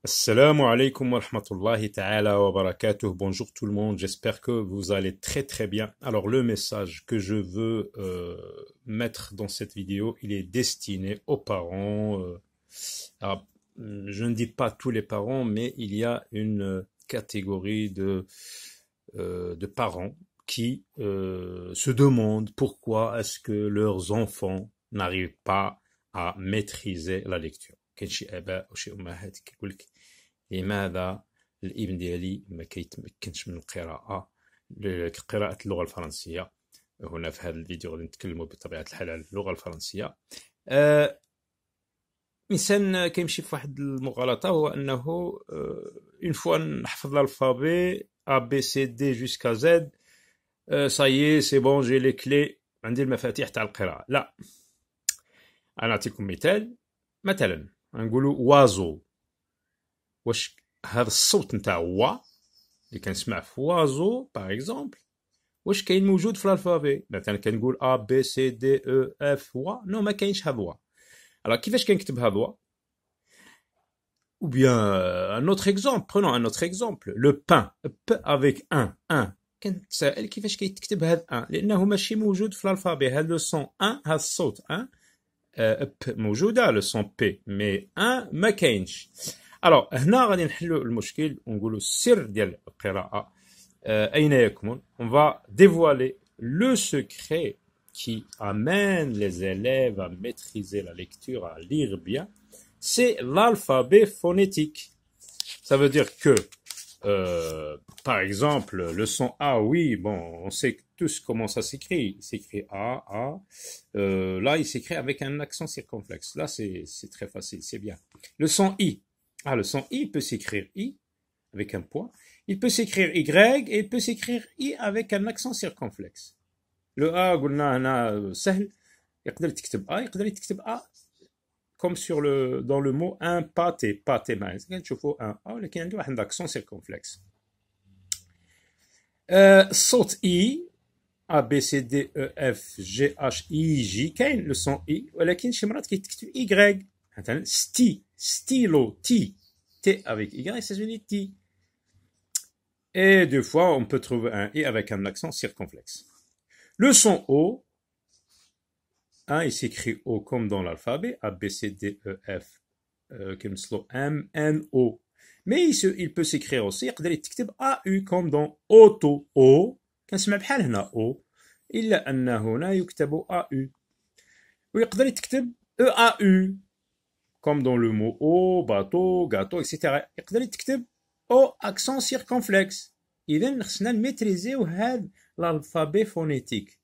Assalamu alaikum wa rahmatullahi ta'ala wa barakatuh. Bonjour tout le monde, j'espère que vous allez très très bien. Alors le message que je veux mettre dans cette vidéo, il est destiné aux parents. Alors, je ne dis pas tous les parents, mais il y a une catégorie de parents qui se demandent pourquoi est-ce que leurs enfants n'arrivent pas à maîtriser la lecture. كاين شي آباء وشي أمهات كيقول لك لماذا الابن ديالي ما كيتمكنش من قراءة اللغة الفرنسية. هنا في هذا الفيديو غادي نتكلموا بطبيعة الحال على اللغة الفرنسية. الإنسان كيمشي في واحد المغالطة، هو أنه اون فوا نحفظ الألفابي A B C D jusqu'à Z، ça y est c'est bon j'ai les clés، عندي المفاتيح تاع القراءة. لا، أنا نعطيكم مثلا نقولوا وازو. واش هذا الصوت نتاع وا اللي كنسمع في وازو باغ اكزومبل واش كاين موجود في الالفابي؟ مثلا كنقول ا بي سي دي او اف وا، نو ما كاينش هذا وا. alors كيفاش كنكتب هذا وا؟ ou bien un autre exemple، prenons un autre exemple، le pain p avec un كنتسائل كيفاش كيتكتب هذا ان، لانه ماشي موجود في الالفابي. هذا لو سون ان، هذا الصوت ان ب موجوده لو سون بي، مي ان ما كاينش. alors هنا غادي نحلوا المشكل ونقولوا السر ديال القراءة أين يكمن. on va dévoiler le secret qui amène les élèves à maîtriser la lecture, à lire bien. C'est l'alphabet phonétique. Ça veut dire que par exemple le son A, oui, bon, on sait tous comment ça s'écrit. Il s'écrit A. Là il s'écrit avec un accent circonflexe. Là c'est très facile, c'est bien. Le son I. Le son I peut s'écrire I avec un point, il peut s'écrire Y et il peut s'écrire I avec un accent circonflexe. Le A قلنا هنا سهل، يقدر تكتب A، يقدر تكتب A comme dans le mot un pâté مايز كنشوفوا un A ولكن عنده واحد accent circonflexe. الصوت I A B C D E F G H I J كاين le son I، ولكن شي مرات كيتكتب Y. مثلا stylo T avec Y, ça se dit T. Et deux fois, on peut trouver un I avec un accent circonflexe. Le son O, il s'écrit O comme dans l'alphabet, A, B, C, D, E, F, M, N, O. Mais il peut s'écrire aussi, يقدر يتكتب AU comme dans auto, O. كنسمع بحال هنا O، إلا أن هنا يكتب AU. ويقدر يتكتب EAU comme dans le mot eau, bateau, gâteau, etc. يقدر يتكتب او accent circonflexe. اذا خصنا نميتريزيو هذا الالفابي فونيتيك.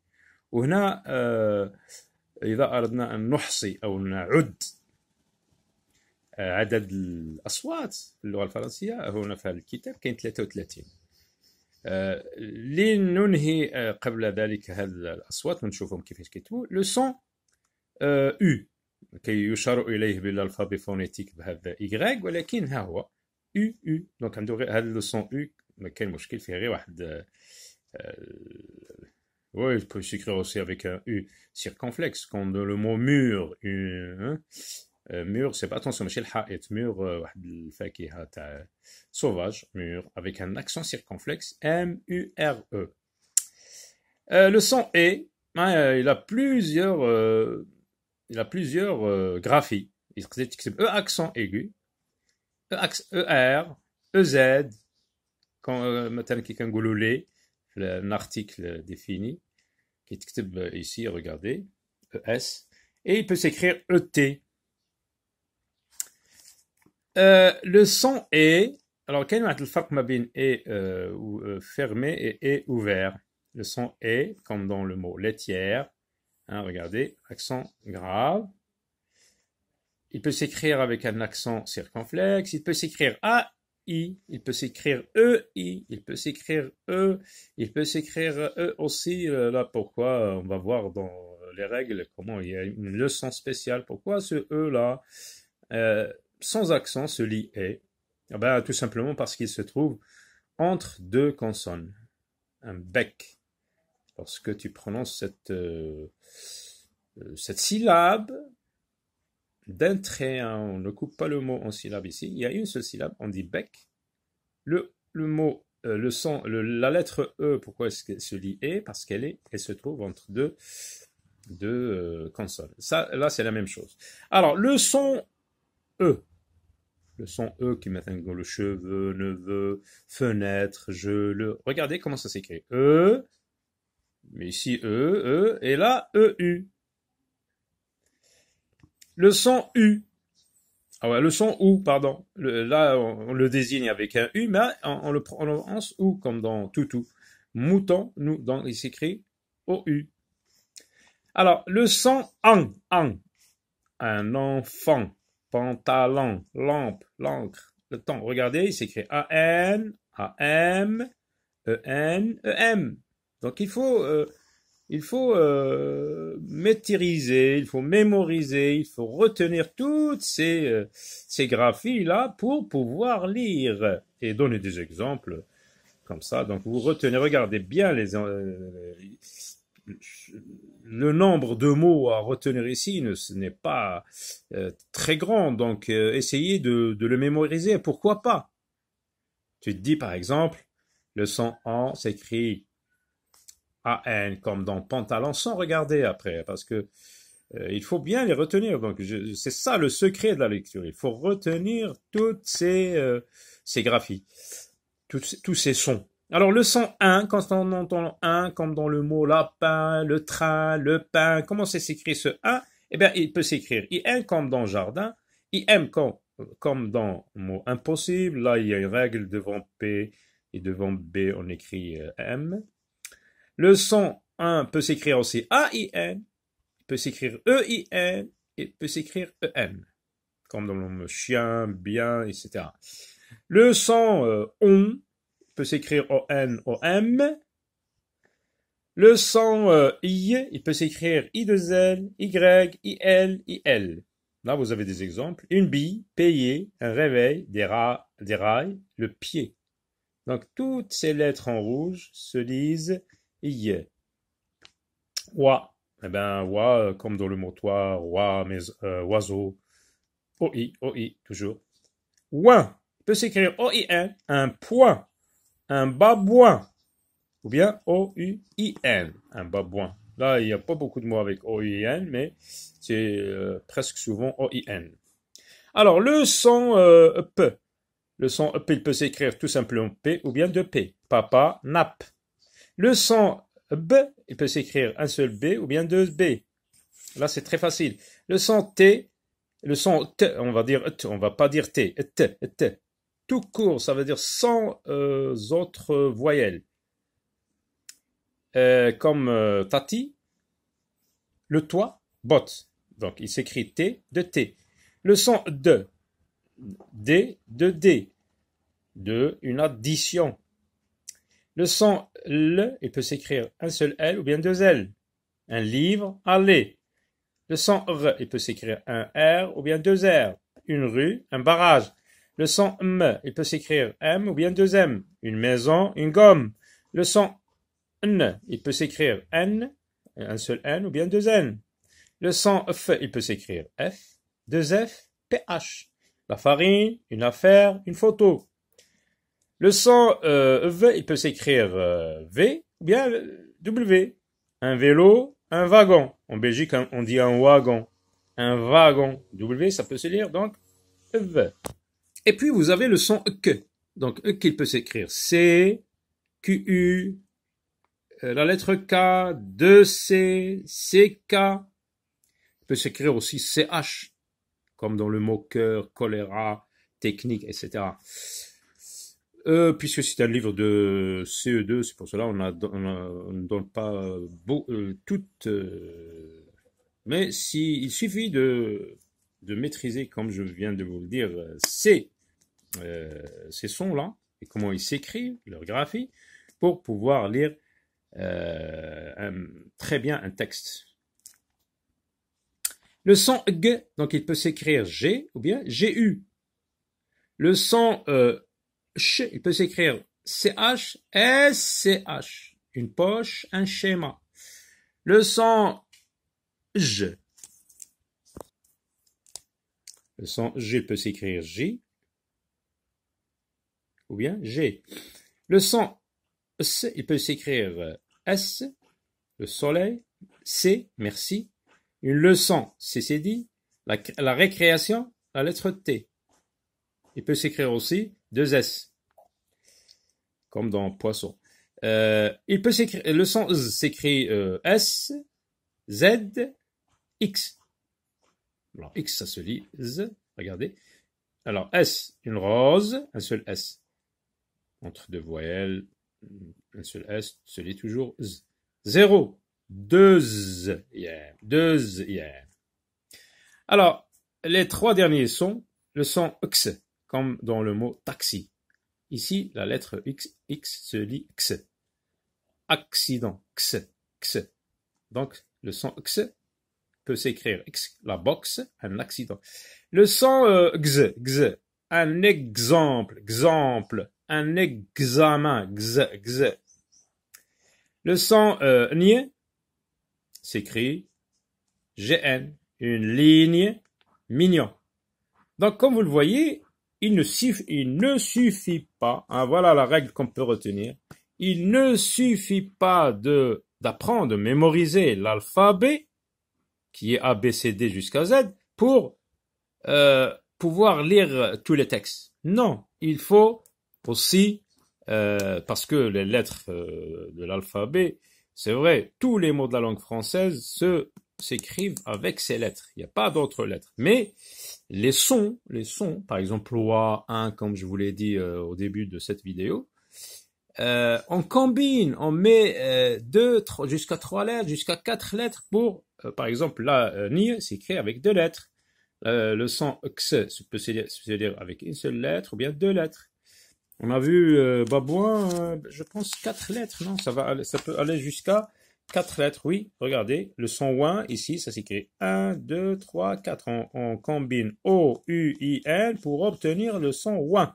وهنا اذا اردنا ان نحصي او نعد عدد الاصوات في اللغه الفرنسيه، هنا في هذا الكتاب كاين 33. لننهي قبل ذلك هذه الاصوات ونشوفهم كيفاش كيكتبوا. لو سون او كي يشار اليه بالالفابي فونيتيك بهذا Y، ولكن ها هو U. دونك عنده غير هذا لو سون U، ما كاين مشكل فيه غير واحد. Oui, il peut s'écrire aussi avec un U circonflexe, comme dans le mot mur. Mur, c'est pas, attention, ماشي الحائط، mur واحد الفاكهة تاع sauvage، mur avec un accent circonflexe M-U-R-E. Le son E, il a plusieurs graphies. Il تكتب E accent aigu، ER، EZ، مثلا كي كنقولوا لي في l'article défini كيتكتب ici، regardez ES، et il peut s'écrire ET. le son est، alors كاين واحد الفرق ما بين et fermé et ouvert. le son est comme dans le mot laitière، regardez, accent grave. Il peut s'écrire avec un accent circonflexe, il peut s'écrire AI, il peut s'écrire EI, il peut s'écrire E, il peut s'écrire E aussi. Là, pourquoi? On va voir dans les règles comment il y a une leçon spéciale. Pourquoi ce E là sans accent se lit E? Tout simplement parce qu'il se trouve entre deux consonnes, un bec. Lorsque tu prononces cette syllabe, d'un trait, hein, on ne coupe pas le mot en syllabes ici. Il y a une seule syllabe, on dit bec. Le mot, le son, la lettre E, pourquoi est-ce qu'elle se lit E? Parce elle se trouve entre deux consonnes. Ça, là, c'est la même chose. Alors, le son E. Le son E qui met le cheveu, neveu, fenêtre, Regardez comment ça s'écrit. E, mais ici E, et là, EU. Le son U. Ah ouais, le son OU, pardon. Là, on le désigne avec un U, mais on le prononce OU, comme dans toutou. Mouton, il s'écrit OU. Alors, le son AN. Un enfant, pantalon, lampe, l'encre, le temps. Regardez, il s'écrit AN, AM, EN, EM. Donc, il faut maîtriser, il faut mémoriser, il faut retenir toutes ces graphies-là pour pouvoir lire et donner des exemples comme ça. Donc, vous retenez, regardez bien le nombre de mots à retenir ici ce n'est pas très grand. Donc, essayez de le mémoriser. Pourquoi pas? Tu te dis, par exemple, le son en s'écrit AN comme dans pantalon sans regarder après, parce que il faut bien les retenir. Donc c'est ça le secret de la lecture. Il faut retenir toutes ces graphies, tous ces sons. Alors le son 1, quand on entend 1, comme dans le mot lapin, le train, le pain, comment s'écrit ce 1? Eh bien, il peut s'écrire IN comme dans jardin, IM comme dans mot impossible. Là, il y a une règle devant P et devant B, on écrit M. Le son 1 peut s'écrire aussi A-I-N, peut s'écrire E-I-N, et peut s'écrire E-M, comme dans le mot chien, bien, etc. Le son ON peut s'écrire O-N, O-M. Le son I, il peut s'écrire I-2-L, Y, I-L, I-L. Là, vous avez des exemples. Une bille, payer, un réveil, des rails, le pied. Donc, toutes ces lettres en rouge se lisent I. Oie. Eh ben, oie, comme dans le mot toit, oie, oiseau. OI, toujours. Ouin. Peut s'écrire O-I-N, un point, un babouin. Ou bien O-U-I-N, un babouin. Là, il n'y a pas beaucoup de mots avec O-U-I-N, mais c'est presque souvent O-I-N. Alors, le son P. Le son P, il peut s'écrire tout simplement P ou bien deux P. Papa, nappe. Le son B, il peut s'écrire un seul B ou bien deux B. Là, c'est très facile. Le son T, le son T, on va dire T, on va pas dire T, T. Tout court, ça veut dire sans autres voyelles. Comme Tati, le toit, botte. Donc, il s'écrit T de T. Le son D, D de D, de une addition. Le son L, il peut s'écrire un seul L ou bien deux L. Un livre, aller. Le son R, il peut s'écrire un R ou bien deux R. Une rue, un barrage. Le son M, il peut s'écrire M ou bien deux M. Une maison, une gomme. Le son N, il peut s'écrire N, un seul N ou bien deux N. Le son F, il peut s'écrire F, deux F, PH. La farine, une affaire, une photo. Le son V, il peut s'écrire V ou bien W. Un vélo, un wagon. En Belgique, on dit un wagon. Un wagon. W, ça peut se lire donc V. Et puis, vous avez le son Q. Donc, Q, il peut s'écrire C, QU, la lettre K, 2C, CK. Il peut s'écrire aussi CH, comme dans le mot cœur, choléra, technique, etc. Puisque c'est un livre de CE2, c'est pour cela on ne donne pas toutes. Mais il suffit de maîtriser, comme je viens de vous le dire, ces sons-là et comment ils s'écrivent, leur graphie, pour pouvoir lire très bien un texte. Le son G, donc il peut s'écrire G ou bien GU. Le son Ch, il peut s'écrire CH, SCH. Une poche, un schéma. Le son J. Le son G peut s'écrire J ou bien G. Le son S, il peut s'écrire S, le soleil, C, merci. Une leçon, c'est dit. La récréation, la lettre T. Il peut s'écrire aussi deux S, comme dans poisson. Il peut s'écrire, le son Z s'écrit S, Z, X. Alors X, ça se lit Z, regardez. Alors S, une rose, un seul S. Entre deux voyelles, un seul S, se lit toujours Z. 0, 2 Z, yeah, 2 Z, yeah. Alors, les trois derniers sons, le son X, comme dans le mot taxi. Ici, la lettre X se lit X. Accident, X, X. Donc, le son X peut s'écrire X, la boxe, un accident. Le son X, un exemple, un examen, X. Le son N s'écrit GN, une ligne, mignon. Donc, comme vous le voyez, il ne suffit pas, hein, voilà la règle qu'on peut retenir, il ne suffit pas d'apprendre, de mémoriser l'alphabet, qui est A, B, C, D jusqu'à Z, pour pouvoir lire tous les textes. Non, il faut aussi, parce que les lettres de l'alphabet, c'est vrai, tous les mots de la langue française s'écrivent avec ces lettres. Il n'y a pas d'autres lettres. Mais les sons, par exemple loi 1, comme je vous l'ai dit au début de cette vidéo, on combine, on met jusqu'à 3 lettres, jusqu'à 4 lettres pour, par exemple, là, ni s'écrit avec 2 lettres. Le son X peut se dire avec une seule lettre ou bien 2 lettres. On a vu babouin, je pense 4 lettres, non? Ça peut aller jusqu'à 4 lettres, oui. Regardez, le son ouin, ici, ça s'écrit 1, 2, 3, 4. On combine O, U, I, N pour obtenir le son ouin.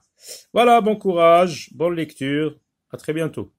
Voilà, bon courage, bonne lecture. À très bientôt.